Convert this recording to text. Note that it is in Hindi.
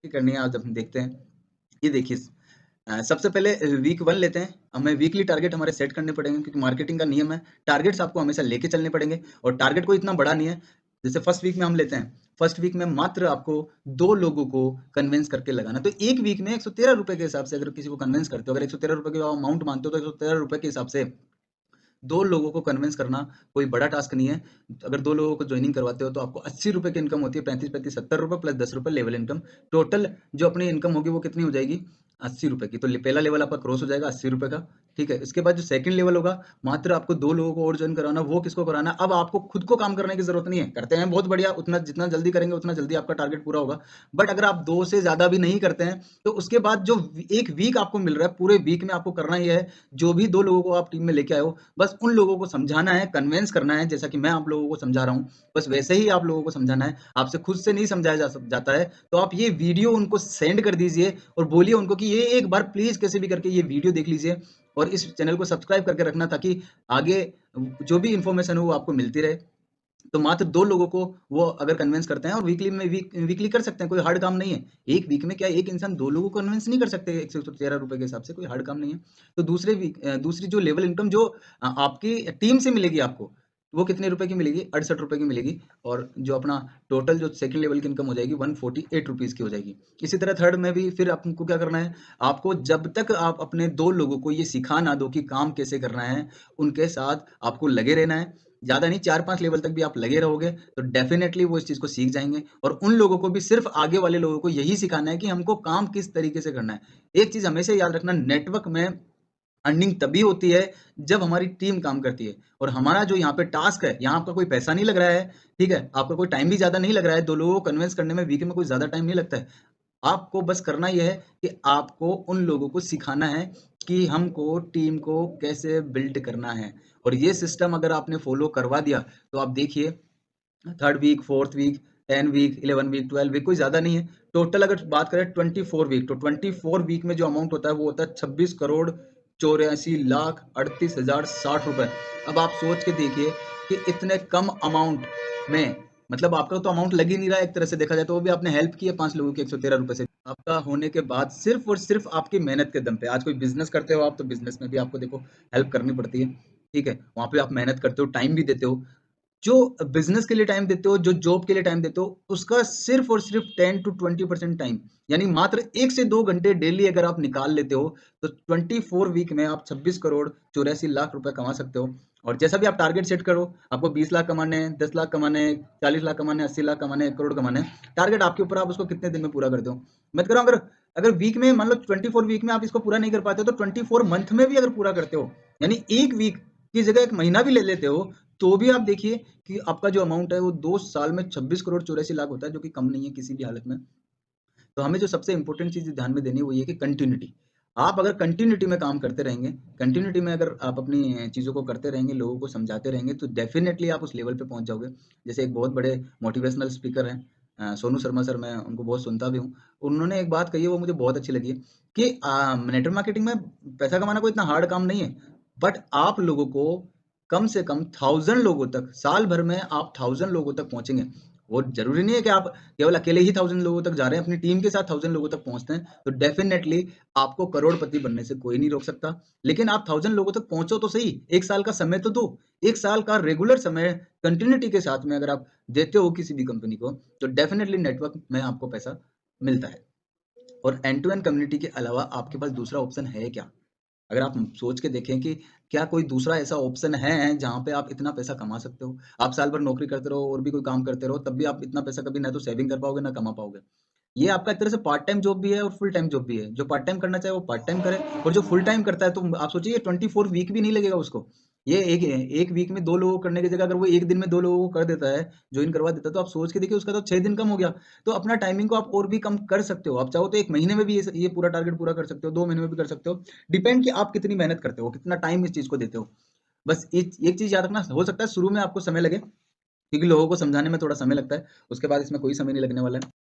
करनी है आज हम देखते हैं। ये देखिए सबसे पहले वीक 1 लेते हैं। हमें वीकली टारगेट हमारे सेट करने पड़ेंगे क्योंकि मार्केटिंग का नियम है, टारगेट्स आपको हमेशा लेके चलने पड़ेंगे और टारगेट कोई इतना बड़ा नहीं है। जैसे फर्स्ट वीक में हम लेते हैं, फर्स्ट वीक में मात्र आपको 2 लोगों को कन्विंस करके लगाना। तो 1 वीक में ₹113 के हिसाब से अगर किसी को कन्विंस करते हो, अगर ₹113 की अमाउंट मानते हो तो ₹113 के हिसाब से 2 लोगों को कन्विंस करना कोई बड़ा टास्क नहीं है। अगर 2 लोगों को जॉइनिंग करवाते हो तो आपको ₹80 की इनकम होती है, 35-35 ₹70 प्लस ₹10 लेवल इनकम। टोटल जो अपनी इनकम होगी वो कितनी हो जाएगी? ₹80 की। तो पहला लेवल आपका क्रॉस हो जाएगा ₹80 का, ठीक है? इसके बाद जो सेकंड लेवल होगा, मात्र आपको 2 लोगों को और जॉइन करवाना, वो किसको कराना है? अब आपको खुद को काम करने की ज़रूरत नहीं है। करते हैं बहुत बढ़िया, उतना जितना जल्दी करेंगे उतना जल्दी आपका टारगेट पूरा होगा। बट अगर आप 2 से ज़्यादा भी नहीं करते हैं, तो उसके बाद जो 1 वीक आपको मिल रहा है, पूरे वीक में आपको करना ये है, जो भी 2 लोगों को आप टीम में लेके आए हो, बस उन लोगों को समझाना है, कन्विंस करना है, जैसा कि मैं आप लोगों को समझा रहा हूँ, बस वैसे ही आप लोगों को समझाना है। आपसे खुद से नहीं समझाया जाता है, तो आप ये वीडियो उनको सेंड कर दीजिए और बोलिए उनको कि ये एक बार प्लीज़ कैसे भी करके ये वीडियो देख लीजिए और इस चैनल को सब्सक्राइब करके रखना ताकि आगे जो भी इन्फॉर्मेशन हो वो आपको मिलती रहे। तो मात्र 2 लोगों को वो अगर कन्विंस करते हैं और वीकली कर सकते हैं, कोई हार्ड काम नहीं है। 1 वीक में क्या एक इंसान 2 लोगों को कन्विंस नहीं कर सकते ₹113 के हिसाब से, कोई हार्ड काम नहीं है। तो दूसरी जो लेवल इनकम जो आपकी टीम से मिलेगी आपको, वो कितने रुपए की मिलेगी? ₹68 की मिलेगी और जो अपना टोटल जो सेकंड लेवल की इनकम हो जाएगी ₹148 की हो जाएगी। इसी तरह थर्ड में भी फिर आपको क्या करना है, आपको जब तक आप अपने 2 लोगों को ये सिखा ना दो कि काम कैसे करना है, उनके साथ आपको लगे रहना है। ज़्यादा नहीं 4-5 लेवल तक भी आप लगे रहोगे तो डेफ़िनेटली वो इस चीज़ को सीख जाएँगे और उन लोगों को भी सिर्फ़ आगे वाले लोगों को यही सिखाना है कि हमको काम किस तरीके से करना है। एक चीज़ हमेशा याद रखना नेटवर्क में अर्निंग तभी होती है जब हमारी टीम काम करती है और हमारा जो यहाँ पे टास्क है, यहाँ आपका कोई पैसा नहीं लग रहा है, ठीक है? आपका कोई टाइम भी ज़्यादा नहीं लग रहा है, 2 लोगों को कन्विंस करने में वीक में कोई ज़्यादा टाइम नहीं लगता है। आपको बस करना ये है कि आपको उन लोगों को सिखाना है कि हमको टीम को कैसे बिल्ड करना है और ये सिस्टम अगर आपने फॉलो करवा दिया तो आप देखिए third week, fourth week, 10 week, 11 week, 12 week कोई ज़्यादा नहीं है। टोटल अगर बात करें 24 वीक तो 24 वीक में जो अमाउंट होता है वो होता है 26 करोड़ 84 लाख 38 हजार 60 रुपए। अब आप सोच के देखिए कि इतने कम अमाउंट में मतलब आपका तो अमाउंट लग ही नहीं रहा है एक तरह से देखा जाए तो वो भी आपने हेल्प की है 5 लोगों की ₹113 से। आपका होने के बाद सिर्फ और सिर्फ आपकी मेहनत के दम पे आज कोई बिज़नेस करते हो आप तो बिज़नेस में भी आपको देखो हेल्प करनी पड़ती है, ठीक है? वहाँ पे आप मेहनत करते हो, टाइम भी देते हो। जो बिज़नेस के लिए टाइम देते हो, जो जॉब के लिए टाइम देते हो, उसका सिर्फ़ और सिर्फ़ 10 टू 20% टाइम यानी मात्र 1 से 2 घंटे डेली अगर आप निकाल लेते हो, तो 24 वीक में आप 26 करोड़ 84 लाख रुपए कमा सकते हो। और जैसा भी आप टारगेट सेट करो, आपको 20 लाख कमाने हैं, 10 लाख कमाने हैं, 40 लाख कमाने हैं, 80 लाख कमाने हैं, 1 करोड़ कमाने हैं। टारगेट आपके ऊपर आप उसको कितने दिन में पूरा करते हो। मैं तो कह रहा हूँ अगर अगर वीक में मान लो 24 वीक में आप इसको पूरा नहीं कर पाते हो, तो 24 मंथ में भी अगर पूरा करते हो, यानी 1 वीक की जगह 1 महीना भी ले लेते हो, तो भी आप देखिए कि आपका जो अमाउंट है वो 2 साल में 26 करोड़ 84 लाख होता है जो कि कम नहीं है किसी भी हालत में। तो हमें जो सबसे इम्पोर्टेंट चीज़ ध्यान में देनी है वो ये है कि कंटिन्यूटी। आप अगर कंटिन्यूटी में काम करते रहेंगे, कंटिन्यूटी में अगर आप अपनी चीज़ों को करते रहेंगे, लोगों को समझाते रहेंगे तो डेफ़िनेटली आप उस लेवल पे पहुँच जाओगे। जैसे एक बहुत बड़े मोटिवेशनल स्पीकर हैं सोनू शर्मा सर मैं उनको बहुत सुनता भी हूँ। उन्होंने एक बात कही है वो मुझे बहुत अच्छी लगी है कि नेटवर्क मार्केटिंग में पैसा कमाना कोई इतना हार्ड काम नहीं है। बट आप लोगों को कम से कम 1000 लोगों तक साल भर में आप 1000 लोगों तक पहुँचेंगे। वो ज़रूरी नहीं है कि आप केवल अकेले ही 1000 लोगों तक जा रहे हैं, अपनी टीम के साथ 1000 लोगों तक पहुँचते हैं, तो डेफ़िनेटली आपको करोड़पति बनने से कोई नहीं रोक सकता। लेकिन आप 1000 लोगों तक पहुँचो तो सही, 1 साल का समय तो दो। 1 साल का रेगुलर समय कंटिन्यूटी के साथ में अगर आप देते हो किसी भी कंपनी को, तो डेफ़िनेटली नेटवर्क में आपको पैसा मिलता है। और एंड टू एंड कम्युनिटी के अलावा आपके पास दूसरा ऑप्शन है क्या? अगर आप सोच के देखें कि क्या कोई दूसरा ऐसा ऑप्शन है जहाँ पे आप इतना पैसा कमा सकते हो? आप साल भर नौकरी करते रहो और भी कोई काम करते रहो, तब भी आप इतना पैसा कभी ना तो सेविंग कर पाओगे, ना कमा पाओगे। ये आपका एक तरह से पार्ट टाइम जॉब भी है और फुल टाइम जॉब भी है। जो पार्ट टाइम करना चाहे वो पार्ट टाइम करे और जो फुल टाइम करता है तो आप सोचिए ये 24 वीक भी नहीं लगेगा उसको। ये एक वीक में 2 लोगों को करने की जगह अगर वो 1 दिन में 2 लोगों को कर देता है, जॉइन करवा देता है, तो आप सोच के देखिए उसका तो 6 दिन कम हो गया। तो अपना टाइमिंग को आप और भी कम कर सकते हो। आप चाहो तो 1 महीने में भी ये पूरा टारगेट पूरा कर सकते हो, 2 महीने में भी कर सकते हो। डिपेंड कि आप कितनी मेहनत करते हो, कितना टाइम इस चीज़ को देते हो। बस एक चीज़ याद रखना हो सकता है शुरू में आपको समय लगे, क्योंकि लोगों को समझाने में थोड़ा समय लगता है। उसके बाद इसमें कोई समय नहीं लगने वाला है।